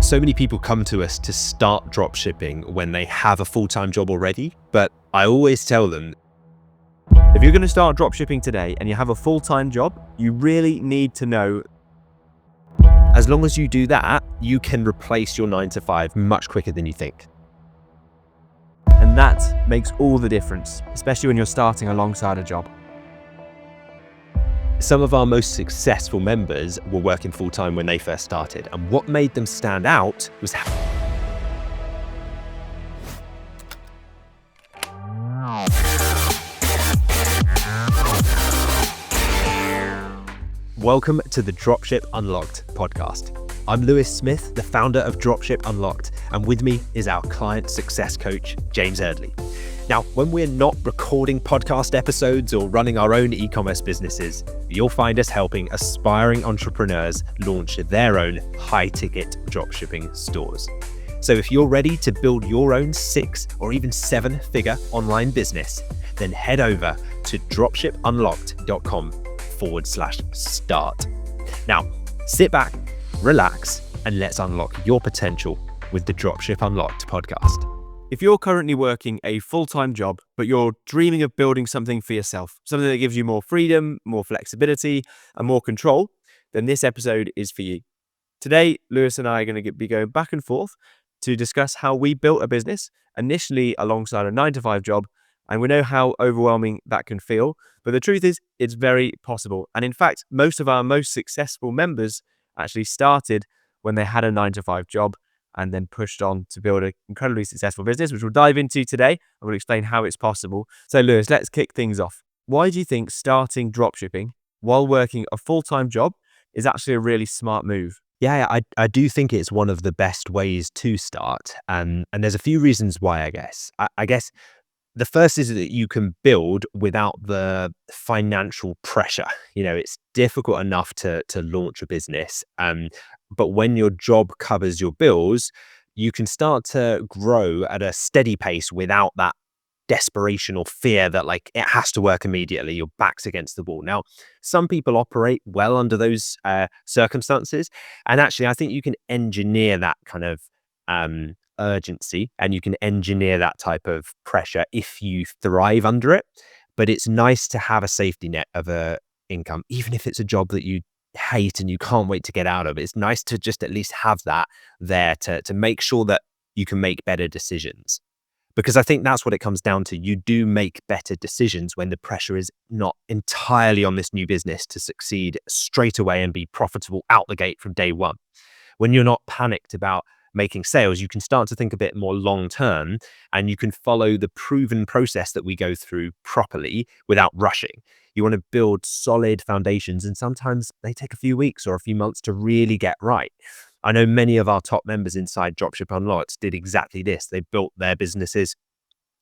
So many people come to us to start dropshipping when they have a full-time job already, but I always tell them, if you're going to start dropshipping today and you have a full-time job, you really need to know, as long as you do that, you can replace your 9 to 5 much quicker than you think. and that makes all the difference, especially when you're starting alongside a job. Some of our most successful members were working full-time when they first started, and what made them stand out was Welcome to the Dropship Unlocked podcast. I'm Lewis Smith, the founder of Dropship Unlocked, and with me is our client success coach, James Eardley. Now, when we're not recording podcast episodes or running our own e-commerce businesses, you'll find us helping aspiring entrepreneurs launch their own high-ticket dropshipping stores. So if you're ready to build your own 6 or even 7-figure online business, then head over to dropshipunlocked.com/start. Now, sit back, relax, and let's unlock your potential with the Dropship Unlocked podcast. If you're currently working a full-time job, but you're dreaming of building something for yourself, something that gives you more freedom, more flexibility, and more control, then this episode is for you. Today, Lewis and I are going to be going back and forth to discuss how we built a business, initially alongside a 9-to-5 job, and we know how overwhelming that can feel. But the truth is, it's very possible. And in fact, most of our most successful members actually started when they had a 9-to-5 job and then pushed on to build an incredibly successful business, which we'll dive into today. And we'll explain how it's possible. So Lewis, let's kick things off. Why do you think starting dropshipping while working a full-time job is actually a really smart move? Yeah, I do think it's one of the best ways to start. And there's a few reasons why, I guess. I guess the first is that you can build without the financial pressure. You know, it's difficult enough to launch a business. But when your job covers your bills, you can start to grow at a steady pace without that desperation or fear that like it has to work immediately, your back's against the wall. Now, some people operate well under those circumstances. And actually, I think you can engineer that kind of urgency, and you can engineer that type of pressure if you thrive under it. But it's nice to have a safety net of a income, even if it's a job that you hate and you can't wait to get out of. It's nice to just at least have that there to make sure that you can make better decisions. Because I think that's what it comes down to. You do make better decisions when the pressure is not entirely on this new business to succeed straight away and be profitable out the gate from day one. When you're not panicked about making sales, you can start to think a bit more long term, and you can follow the proven process that we go through properly without rushing. You want to build solid foundations, and sometimes they take a few weeks or a few months to really get right. I know many of our top members inside Dropship Unlocked did exactly this. They built their businesses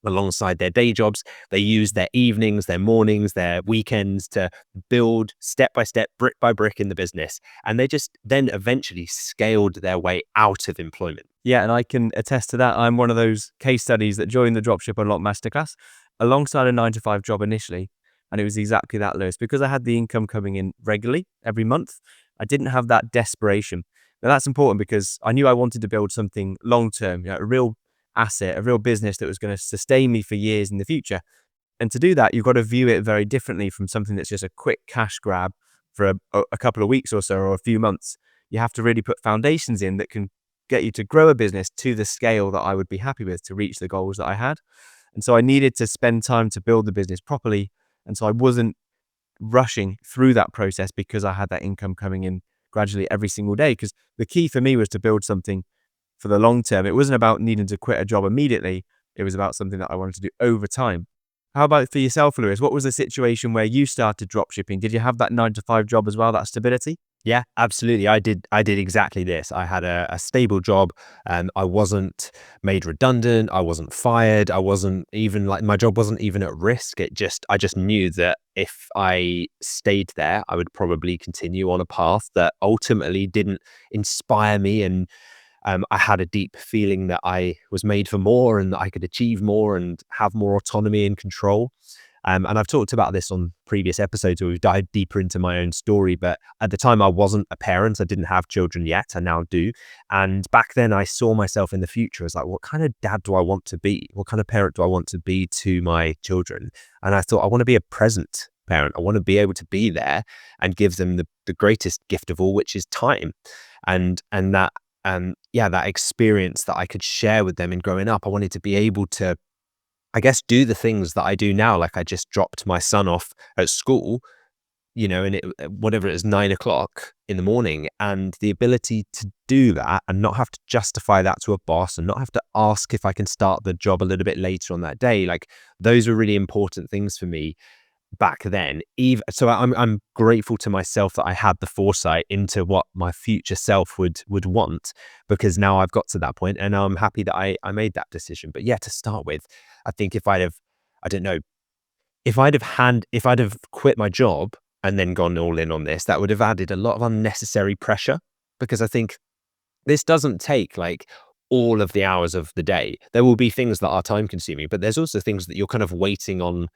alongside their day jobs. They used their evenings, their mornings, their weekends to build step by step, brick by brick in the business. And they just then eventually scaled their way out of employment. Yeah, and I can attest to that. I'm one of those case studies that joined the Dropship Unlocked Masterclass alongside a 9-to-5 job initially. And it was exactly that, Lewis. Because I had the income coming in regularly every month, I didn't have that desperation. Now, that's important because I knew I wanted to build something long-term, a real asset, a real business that was going to sustain me for years in the future. And to do that, you've got to view it very differently from something that's just a quick cash grab for a couple of weeks or so, or a few months. You have to really put foundations in that can get you to grow a business to the scale that I would be happy with to reach the goals that I had. And so I needed to spend time to build the business properly. And so I wasn't rushing through that process because I had that income coming in gradually every single day. Because the key for me was to build something for the long term. It wasn't about needing to quit a job immediately. It was about something that I wanted to do over time. How about for yourself, Lewis? What was the situation where you started dropshipping? Did you have that 9-to-5 job as well, that stability? Yeah, absolutely. I did exactly this. I had a stable job, and I wasn't made redundant. I wasn't fired. I wasn't even my job wasn't even at risk. I just knew that if I stayed there, I would probably continue on a path that ultimately didn't inspire me. And I had a deep feeling that I was made for more and that I could achieve more and have more autonomy and control. And I've talked about this on previous episodes where we've dived deeper into my own story. But at the time, I wasn't a parent. I didn't have children yet. I now do. And back then, I saw myself in the future as like, what kind of dad do I want to be? What kind of parent do I want to be to my children? And I thought, I want to be a present parent. I want to be able to be there and give them the greatest gift of all, which is time. And that that experience that I could share with them in growing up. I wanted to be able to, I guess, do the things that I do now. Like I just dropped my son off at school, and whatever it is, 9 o'clock in the morning, and the ability to do that and not have to justify that to a boss and not have to ask if I can start the job a little bit later on that day. Like those are really important things for me back then. So I'm grateful to myself that I had the foresight into what my future self would want, because now I've got to that point and I'm happy that I made that decision. But yeah, to start with, I think if I'd have quit my job and then gone all in on this, that would have added a lot of unnecessary pressure, because I think this doesn't take like all of the hours of the day. There will be things that are time consuming, but there's also things that you're kind of waiting on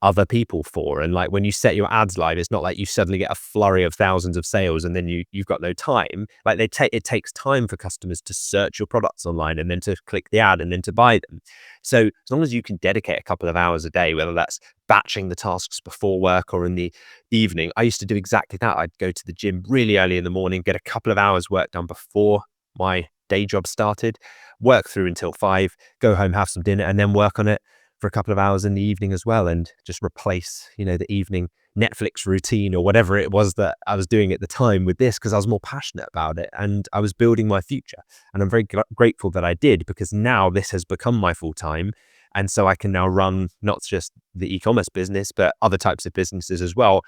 other people for. And like when you set your ads live, it's not like you suddenly get a flurry of thousands of sales and then you've got no time. Like it takes time for customers to search your products online and then to click the ad and then to buy them. So as long as you can dedicate a couple of hours a day, whether that's batching the tasks before work or in the evening. I used to do exactly that. I'd go to the gym really early in the morning, get a couple of hours work done before my day job started, work through until 5, go home, have some dinner, and then work on it for a couple of hours in the evening as well, and just replace, the evening Netflix routine or whatever it was that I was doing at the time with this, because I was more passionate about it and I was building my future. And I'm very grateful that I did, because now this has become my full time. And so I can now run not just the e-commerce business, but other types of businesses as well,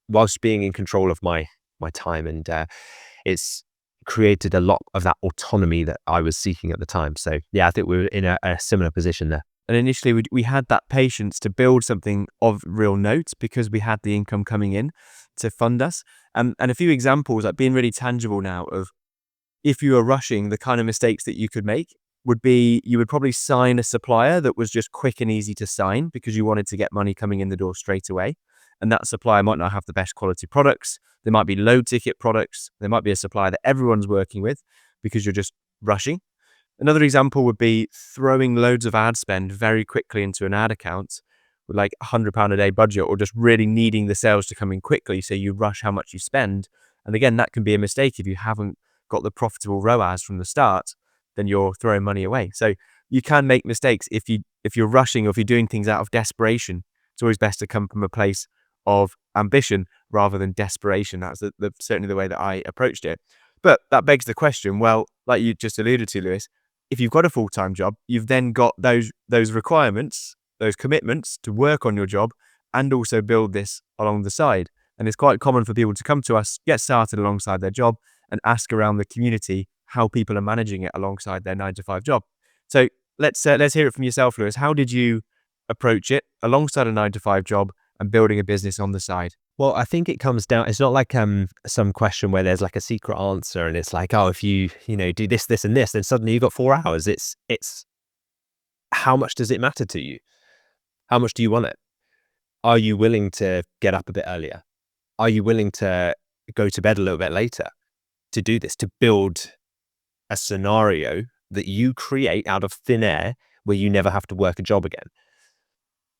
whilst being in control of my time. And it's created a lot of that autonomy that I was seeking at the time. So yeah, I think we're in a similar position there. And initially, we had that patience to build something of real note because we had the income coming in to fund us. And a few examples, like being really tangible now, of if you were rushing, the kind of mistakes that you could make would be, you would probably sign a supplier that was just quick and easy to sign because you wanted to get money coming in the door straight away. And that supplier might not have the best quality products. There might be low ticket products. There might be a supplier that everyone's working with because you're just rushing. Another example would be throwing loads of ad spend very quickly into an ad account with like £100 a day budget, or just really needing the sales to come in quickly. So you rush how much you spend. And again, that can be a mistake. If you haven't got the profitable ROAS from the start, then you're throwing money away. So you can make mistakes if you're rushing, or if you're doing things out of desperation. It's always best to come from a place of ambition rather than desperation. That's certainly the way that I approached it. But that begs the question, well, like you just alluded to, Lewis, if you've got a full-time job, you've then got those requirements, those commitments to work on your job and also build this along the side. And it's quite common for people to come to us, get started alongside their job, and ask around the community how people are managing it alongside their 9-to-5 job. So let's hear it from yourself, Lewis. How did you approach it alongside a 9-to-5 job and building a business on the side? Well, I think it comes down, it's not like some question where there's like a secret answer and it's like, oh, if you do this, this, and this, then suddenly you've got 4 hours. It's how much does it matter to you? How much do you want it? Are you willing to get up a bit earlier? Are you willing to go to bed a little bit later to do this, to build a scenario that you create out of thin air where you never have to work a job again?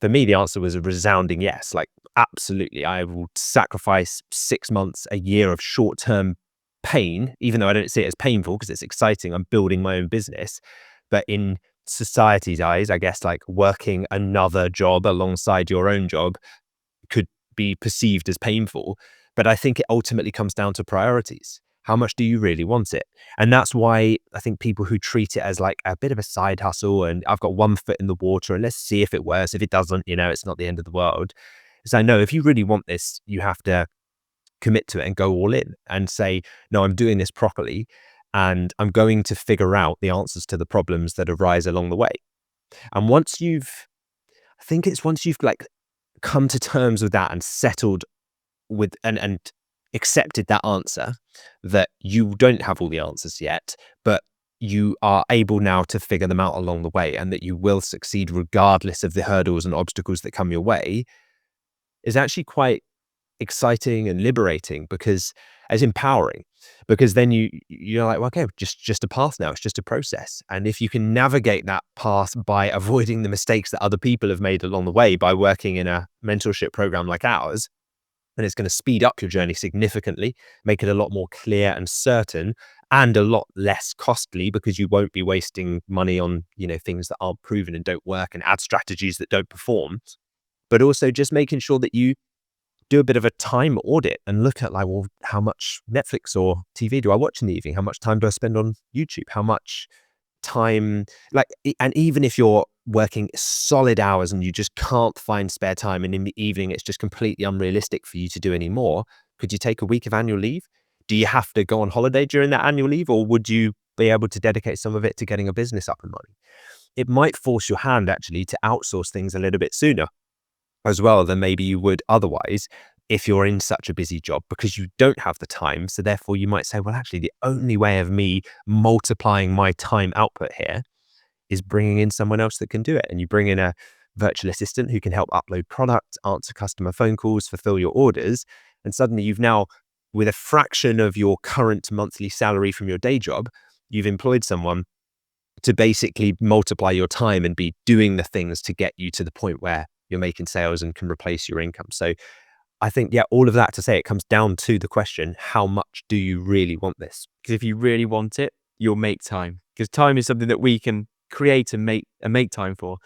For me, the answer was a resounding yes. Like, absolutely. I will sacrifice 6 months, a year of short-term pain, even though I don't see it as painful because it's exciting. I'm building my own business. But in society's eyes, I guess, like, working another job alongside your own job could be perceived as painful. But I think it ultimately comes down to priorities. How much do you really want it? And that's why I think people who treat it as like a bit of a side hustle and I've got one foot in the water and let's see if it works. If it doesn't, it's not the end of the world. So no, if you really want this, you have to commit to it and go all in and say, no, I'm doing this properly and I'm going to figure out the answers to the problems that arise along the way. And once you've like come to terms with that and settled with and accepted that answer, that you don't have all the answers yet, but you are able now to figure them out along the way, and that you will succeed regardless of the hurdles and obstacles that come your way, is actually quite exciting and liberating, because as empowering, because then you're like, well, okay, just a path now. It's just a process. And if you can navigate that path by avoiding the mistakes that other people have made along the way by working in a mentorship program like ours, then it's going to speed up your journey significantly, make it a lot more clear and certain, and a lot less costly, because you won't be wasting money on, things that aren't proven and don't work, and ad strategies that don't perform. But also just making sure that you do a bit of a time audit and look at, like, well, how much Netflix or TV do I watch in the evening? How much time do I spend on YouTube? How much time, and even if you're working solid hours and you just can't find spare time, and in the evening it's just completely unrealistic for you to do any more, could you take a week of annual leave? Do you have to go on holiday during that annual leave, or would you be able to dedicate some of it to getting a business up and running? It might force your hand actually to outsource things a little bit sooner as well than maybe you would otherwise if you're in such a busy job, because you don't have the time. So therefore you might say, well, actually the only way of me multiplying my time output here is bringing in someone else that can do it. And you bring in a virtual assistant who can help upload product, answer customer phone calls, fulfill your orders. And suddenly you've now, with a fraction of your current monthly salary from your day job, you've employed someone to basically multiply your time and be doing the things to get you to the point where you're making sales and can replace your income. So I think, yeah, all of that to say, it comes down to the question, how much do you really want this? Because if you really want it, you'll make time. Because time is something that we can create and make time for.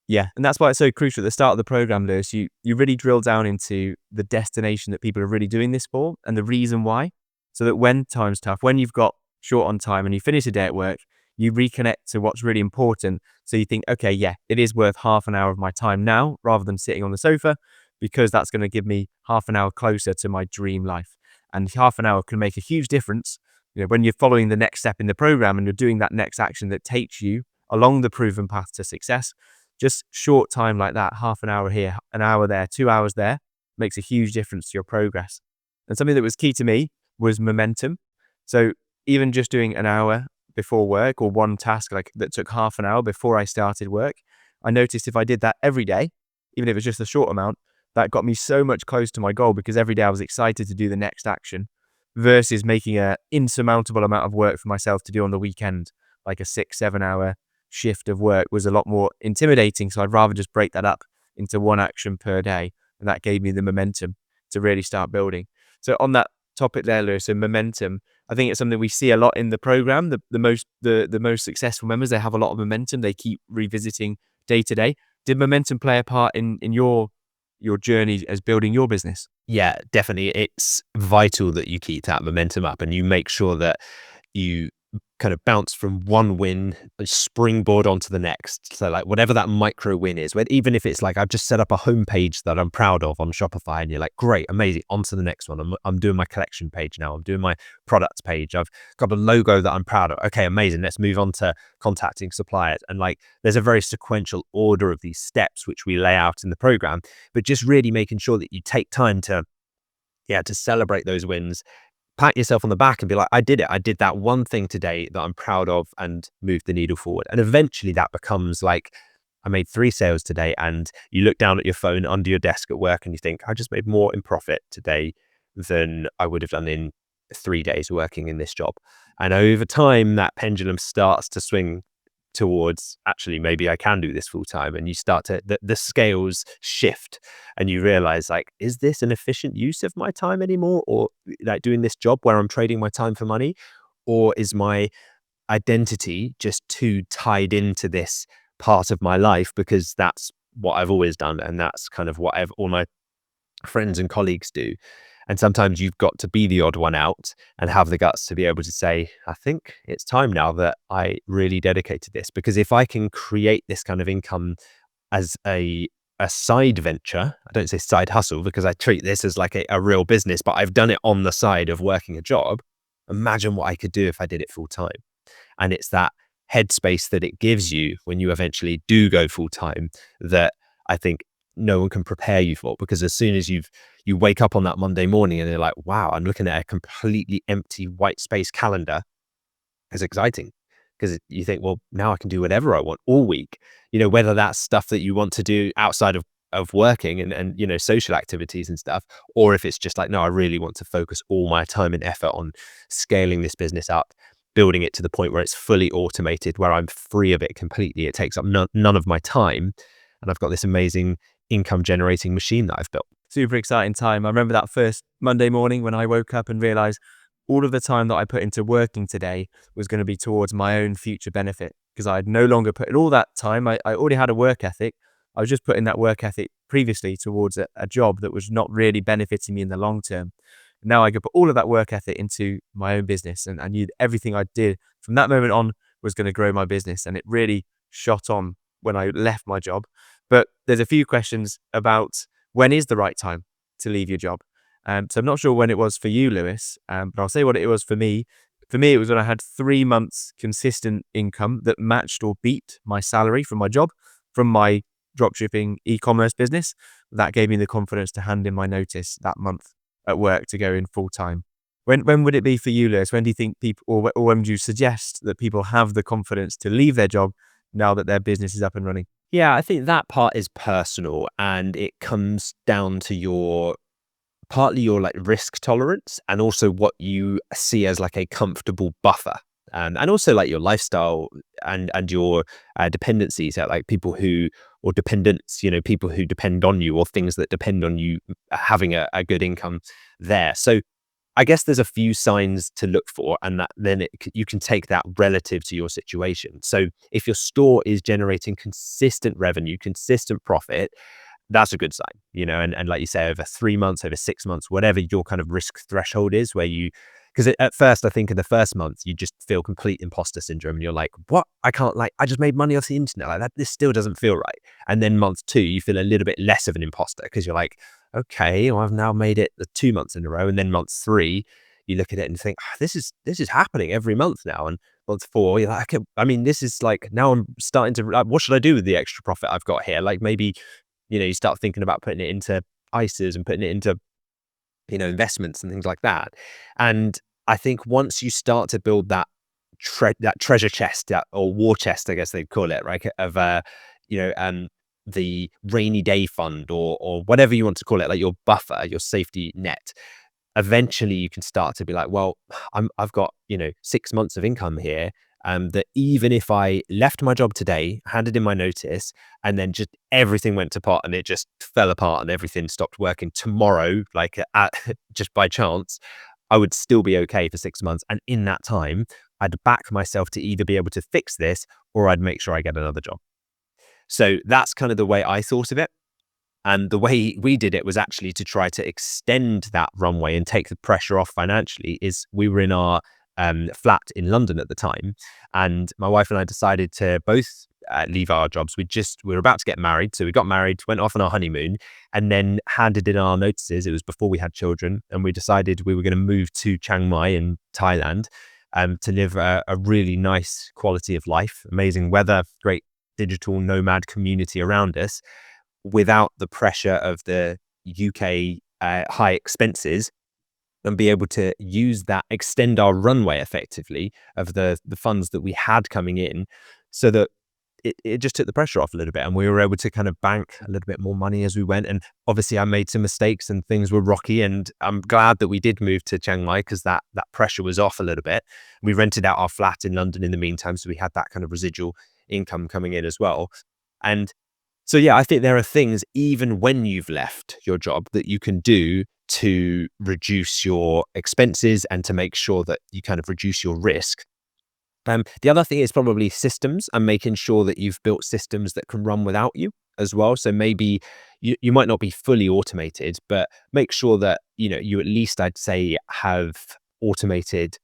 Yeah, and that's why it's so crucial at the start of the program, Lewis. You really drill down into the destination that people are really doing this for and the reason why, so that when time's tough, when you've got short on time and you finish a day at work, you reconnect to what's really important. So you think, okay, yeah, it is worth half an hour of my time now rather than sitting on the sofa, because that's going to give me half an hour closer to my dream life. And half an hour can make a huge difference. When you're following the next step in the program and you're doing that next action that takes you along the proven path to success, just short time like that, half an hour here, an hour there, 2 hours there, makes a huge difference to your progress. And something that was key to me was momentum. So even just doing an hour before work, or one task that took half an hour before I started work, I noticed if I did that every day, even if it's just a short amount, that got me so much closer to my goal, because every day I was excited to do the next action, versus making an insurmountable amount of work for myself to do on the weekend, like a 6-7 hour shift of work was a lot more intimidating. So I'd rather just break that up into one action per day. And that gave me the momentum to really start building. So on that topic there, Lewis, and momentum, I think it's something we see a lot in the program. The most successful members, they have a lot of momentum. They keep revisiting day to day. Did momentum play a part in your journey as building your business? Yeah, definitely. It's vital that you keep that momentum up and you make sure that you kind of bounce from one win and springboard onto the next. So like whatever that micro win is, even if it's like, I've just set up a homepage that I'm proud of on Shopify, and you're like, great, amazing, on to the next one. I'm doing my collection page now. I'm doing my products page. I've got a logo that I'm proud of. Okay, amazing. Let's move on to contacting suppliers. And like, there's a very sequential order of these steps, which we lay out in the program, but just really making sure that you take time to celebrate those wins, pat yourself on the back and be like, I did it. I did that one thing today that I'm proud of and moved the needle forward. And eventually that becomes like, I made 3 sales today, and you look down at your phone under your desk at work and you think, I just made more in profit today than I would have done in 3 days working in this job. And over time, that pendulum starts to swing towards, actually, maybe I can do this full time. And you start to, the scales shift and you realize, like, is this an efficient use of my time anymore? Or like doing this job where I'm trading my time for money? Or is my identity just too tied into this part of my life because that's what I've always done, and that's kind of what all my friends and colleagues do? And sometimes you've got to be the odd one out and have the guts to be able to say, I think it's time now that I really dedicate to this. Because if I can create this kind of income as a side venture, I don't say side hustle because I treat this as like a real business, but I've done it on the side of working a job. Imagine what I could do if I did it full time. And it's that headspace that it gives you when you eventually do go full time that I think no one can prepare you for. Because as soon as you wake up on that Monday morning and you're like, wow, I'm looking at a completely empty white space calendar, It's exciting because you think, well, now I can do whatever I want all week, whether that's stuff that you want to do outside of working and social activities and stuff, or if it's just like, no, I really want to focus all my time and effort on scaling this business up, building it to the point where it's fully automated, where I'm free of it completely. It takes up none of my time. And I've got this amazing income generating machine that I've built. Super exciting time. I remember that first Monday morning when I woke up and realized all of the time that I put into working today was going to be towards my own future benefit, because I had no longer put in all that time. I already had a work ethic. I was just putting that work ethic previously towards a job that was not really benefiting me in the long term. Now I could put all of that work ethic into my own business, and I knew everything I did from that moment on was going to grow my business. And it really shot on when I left my job. But there's a few questions about when is the right time to leave your job. So I'm not sure when it was for you, Lewis, but I'll say what it was for me. For me, it was when I had 3 months consistent income that matched or beat my salary from my job, from my dropshipping e-commerce business. That gave me the confidence to hand in my notice that month at work to go in full time. When would it be for you, Lewis? When do you think people, or when would you suggest that people have the confidence to leave their job now that their business is up and running? Yeah, I think that part is personal, and it comes down to partly your like risk tolerance, and also what you see as like a comfortable buffer, and also like your lifestyle and your dependencies, like people who, or dependents, people who depend on you, or things that depend on you having a good income there. So I guess there's a few signs to look for, and that then you can take that relative to your situation. So if your store is generating consistent revenue, consistent profit, that's a good sign, and like you say, over 3 months, over 6 months, whatever your kind of risk threshold is, because at first, I think in the first month, you just feel complete imposter syndrome, and you're like, what? I just made money off the internet like that. This still doesn't feel right. And then month 2, you feel a little bit less of an imposter, because you're like, okay, well, I've now made it the 2 months in a row. And then month 3, you look at it and think, this is happening every month now. And month 4, you're like, okay, I mean, this is like, now I'm starting to, like, what should I do with the extra profit I've got here? Like maybe, you start thinking about putting it into ISAs and putting it into, investments and things like that. And I think once you start to build that treasure chest, or war chest, I guess they'd call it, right? Of you know, the rainy day fund, or whatever you want to call it, like your buffer, your safety net. Eventually, you can start to be like, well, I've got 6 months of income here. That even if I left my job today, handed in my notice, and then just everything went to pot and it just fell apart and everything stopped working tomorrow, like just by chance, I would still be okay for 6 months. And in that time, I'd back myself to either be able to fix this, or I'd make sure I get another job. So that's kind of the way I thought of it. And the way we did it was actually to try to extend that runway and take the pressure off financially. Is we were in our flat in London at the time, and my wife and I decided to both leave our jobs. We were about to get married, so we got married, went off on our honeymoon, and then handed in our notices. It was before we had children, and we decided we were going to move to Chiang Mai in Thailand, to live a really nice quality of life, amazing weather, great digital nomad community around us, without the pressure of the UK high expenses, and be able to use that, extend our runway effectively of the funds that we had coming in, so that it just took the pressure off a little bit, and we were able to kind of bank a little bit more money as we went. And obviously I made some mistakes and things were rocky, and I'm glad that we did move to Chiang Mai, because that pressure was off a little bit. We rented out our flat in London in the meantime, so we had that kind of residual income coming in as well. And so, yeah, I think there are things, even when you've left your job, that you can do to reduce your expenses and to make sure that you kind of reduce your risk. The other thing is probably systems, and making sure that you've built systems that can run without you as well. So maybe you might not be fully automated, but make sure that, you at least, I'd say, have automated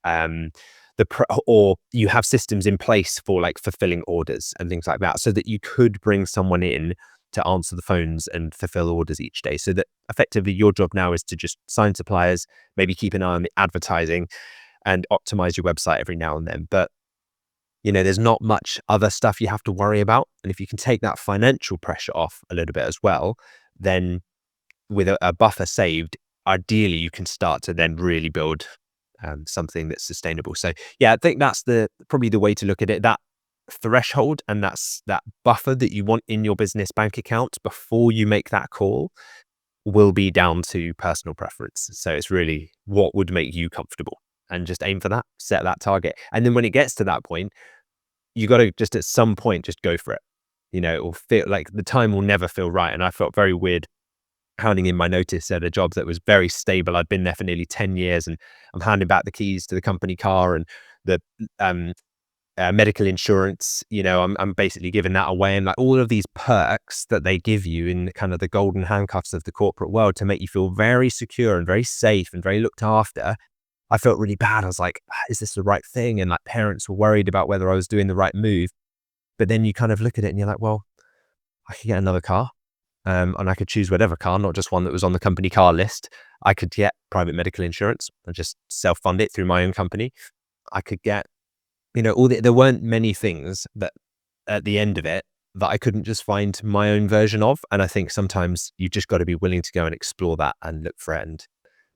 or you have systems in place for like fulfilling orders and things like that, so that you could bring someone in to answer the phones and fulfill orders each day. So that effectively your job now is to just sign suppliers, maybe keep an eye on the advertising, and optimize your website every now and then. But there's not much other stuff you have to worry about. And if you can take that financial pressure off a little bit as well, then with a buffer saved, ideally you can start to then really build something that's sustainable. So yeah, I think that's probably the way to look at it. That threshold and that buffer that you want in your business bank account before you make that call will be down to personal preference. So it's really what would make you comfortable, and just aim for that, set that target. And then when it gets to that point, you got to just at some point just go for it. It will feel like the time will never feel right. And I felt very weird handing in my notice at a job that was very stable. I'd been there for nearly 10 years, and I'm handing back the keys to the company car and the medical insurance. I'm basically giving that away, and like all of these perks that they give you in kind of the golden handcuffs of the corporate world to make you feel very secure and very safe and very looked after. I felt really bad. I was like, is this the right thing? And like parents were worried about whether I was doing the right move. But then you kind of look at it and you're like, well, I could get another car. And I could choose whatever car, not just one that was on the company car list. I could get private medical insurance and just self-fund it through my own company. I could get, there weren't many things that at the end of it that I couldn't just find my own version of. And I think sometimes you just got to be willing to go and explore that and look for it and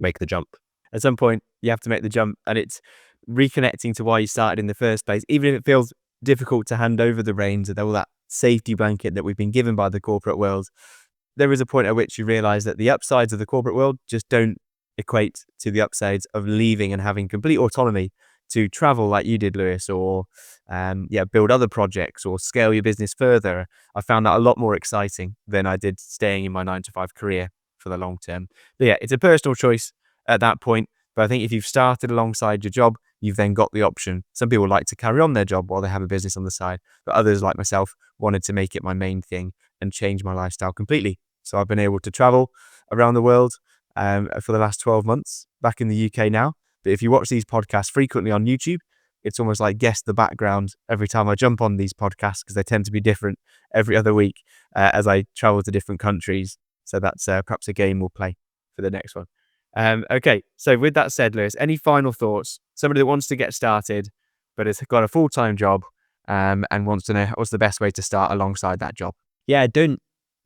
make the jump. At some point, you have to make the jump, and it's reconnecting to why you started in the first place. Even if it feels difficult to hand over the reins of all that safety blanket that we've been given by the corporate world, there is a point at which you realize that the upsides of the corporate world just don't equate to the upsides of leaving and having complete autonomy to travel like you did, Lewis, or build other projects or scale your business further. I found that a lot more exciting than I did staying in my 9-to-5 career for the long term. But yeah, it's a personal choice at that point. But I think if you've started alongside your job, you've then got the option. Some people like to carry on their job while they have a business on the side, but others, like myself, wanted to make it my main thing and change my lifestyle completely. So I've been able to travel around the world for the last 12 months, back in the UK now. But if you watch these podcasts frequently on YouTube, it's almost like guess the background every time I jump on these podcasts, because they tend to be different every other week as I travel to different countries. So that's perhaps a game we'll play for the next one. Okay, so with that said, Lewis, any final thoughts? Somebody that wants to get started, but has got a full-time job and wants to know what's the best way to start alongside that job. Yeah, don't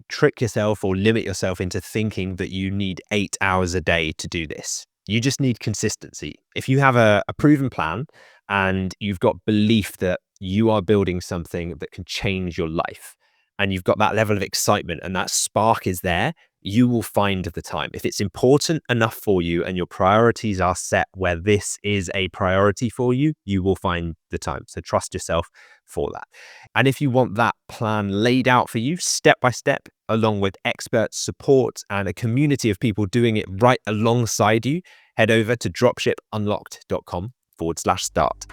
trick yourself or limit yourself into thinking that you need 8 hours a day to do this. You just need consistency. If you have a proven plan and you've got belief that you are building something that can change your life, and you've got that level of excitement and that spark is there, you will find the time. If it's important enough for you and your priorities are set where this is a priority for you, you will find the time. So trust yourself for that. And if you want that plan laid out for you step by step, along with expert support and a community of people doing it right alongside you, head over to dropshipunlocked.com/start.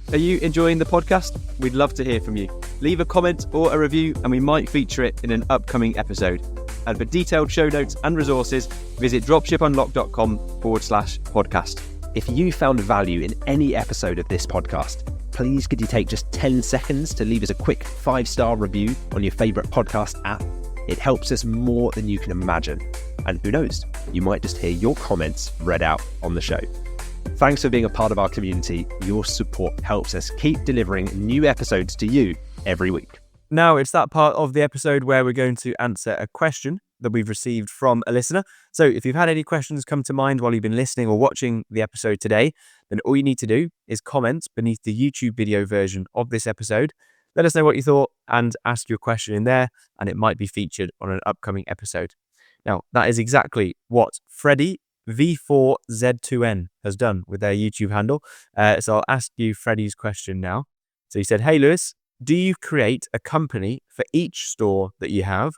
Are you enjoying the podcast? We'd love to hear from you. Leave a comment or a review and we might feature it in an upcoming episode. And for detailed show notes and resources, visit dropshipunlocked.com/podcast. If you found value in any episode of this podcast, please could you take just 10 seconds to leave us a quick 5-star review on your favorite podcast app? It helps us more than you can imagine. And who knows, you might just hear your comments read out on the show. Thanks for being a part of our community. Your support helps us keep delivering new episodes to you every week. Now it's that part of the episode where we're going to answer a question that we've received from a listener. So if you've had any questions come to mind while you've been listening or watching the episode today, then all you need to do is comment beneath the YouTube video version of this episode. Let us know what you thought and ask your question in there, and it might be featured on an upcoming episode. Now, that is exactly what Freddie V4Z2N has done with their YouTube handle. So I'll ask you Freddie's question now. So he said, "Hey Lewis, do you create a company for each store that you have,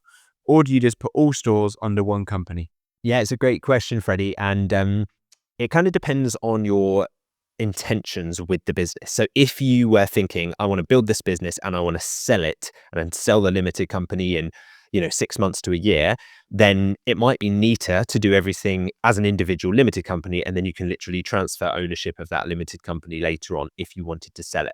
or do you just put all stores under one company?" Yeah, it's a great question, Freddie. And it kind of depends on your intentions with the business. So if you were thinking, I want to build this business and I want to sell it and then sell the limited company in 6 months to a year, then it might be neater to do everything as an individual limited company, and then you can literally transfer ownership of that limited company later on if you wanted to sell it.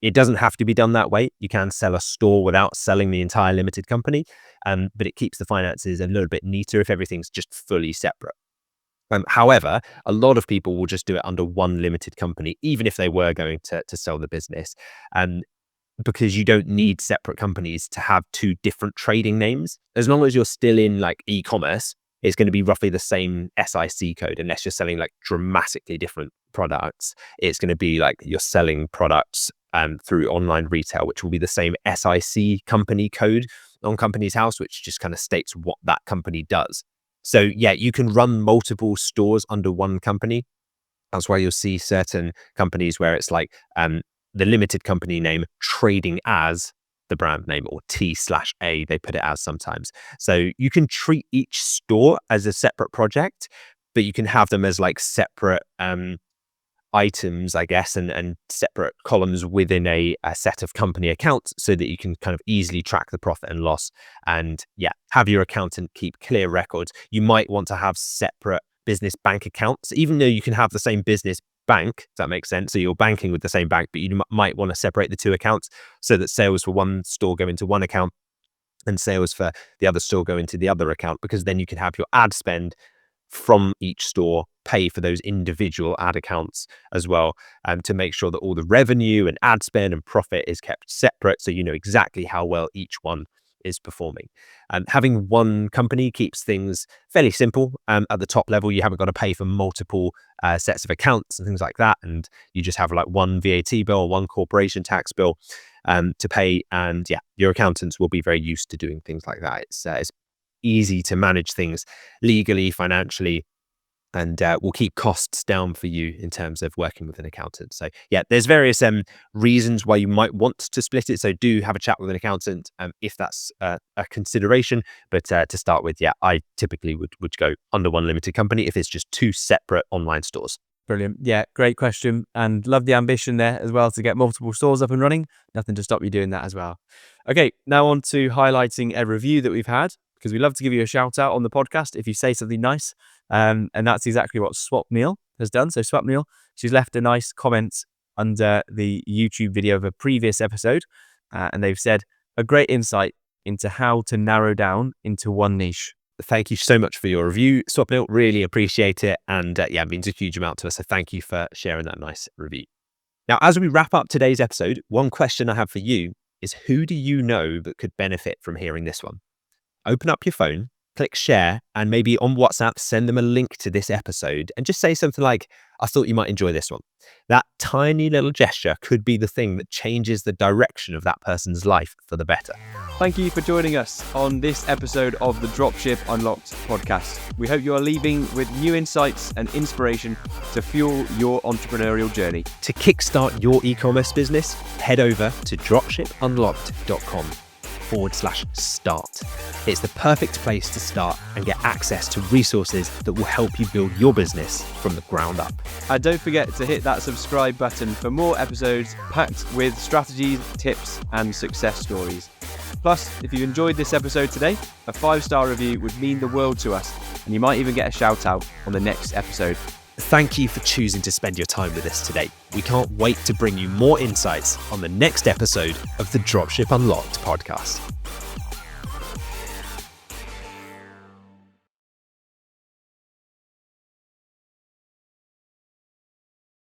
It doesn't have to be done that way. You can sell a store without selling the entire limited company, but it keeps the finances a little bit neater if everything's just fully separate. However, a lot of people will just do it under one limited company, even if they were going to sell the business. Because you don't need separate companies to have 2 different trading names. As long as you're still in like e-commerce, it's going to be roughly the same SIC code, unless you're selling like dramatically different products. It's going to be like you're selling products through online retail, which will be the same SIC company code on Companies House, which just kind of states what that company does. So yeah, you can run multiple stores under one company. That's why you'll see certain companies where it's like the limited company name trading as the brand name, or T/A, they put it as sometimes. So you can treat each store as a separate project, but you can have them as like separate items, I guess, and separate columns within a set of company accounts, so that you can kind of easily track the profit and loss, and yeah, have your accountant keep clear records. You might want to have separate business bank accounts, even though you can have the same business bank, if that makes sense. So you're banking with the same bank, but you might want to separate the two accounts so that sales for one store go into one account and sales for the other store go into the other account, because then you can have your ad spend from each store pay for those individual ad accounts as well, to make sure that all the revenue and ad spend and profit is kept separate, so you know exactly how well each one is performing. Having one company keeps things fairly simple. At the top level, you haven't got to pay for multiple sets of accounts and things like that, and you just have like one VAT bill, one corporation tax bill to pay, and yeah, your accountants will be very used to doing things like that. It's easy to manage things legally, financially, and will keep costs down for you in terms of working with an accountant. So yeah, there's various reasons why you might want to split it. So do have a chat with an accountant if that's a consideration. But to start with, yeah, I typically would go under one limited company if it's just two separate online stores. Brilliant. Yeah, great question. And love the ambition there as well to get multiple stores up and running. Nothing to stop you doing that as well. Okay, now on to highlighting a review that we've had, because we love to give you a shout out on the podcast if you say something nice. And that's exactly what Swap Meal has done. So Swap Meal, she's left a nice comment under the YouTube video of a previous episode. And they've said, a great insight into how to narrow down into one niche. Thank you so much for your review, Swap Meal. Really appreciate it. And yeah, it means a huge amount to us. So thank you for sharing that nice review. Now, as we wrap up today's episode, one question I have for you is, who do you know that could benefit from hearing this one? Open up your phone, click share, and maybe on WhatsApp, send them a link to this episode and just say something like, I thought you might enjoy this one. That tiny little gesture could be the thing that changes the direction of that person's life for the better. Thank you for joining us on this episode of the Dropship Unlocked podcast. We hope you are leaving with new insights and inspiration to fuel your entrepreneurial journey. To kickstart your e-commerce business, head over to dropshipunlocked.com/start. It's the perfect place to start and get access to resources that will help you build your business from the ground up. And don't forget to hit that subscribe button for more episodes packed with strategies, tips, and success stories. Plus, if you enjoyed this episode today, a 5-star review would mean the world to us, and you might even get a shout out on the next episode. Thank you for choosing to spend your time with us today. We can't wait to bring you more insights on the next episode of the Dropship Unlocked podcast.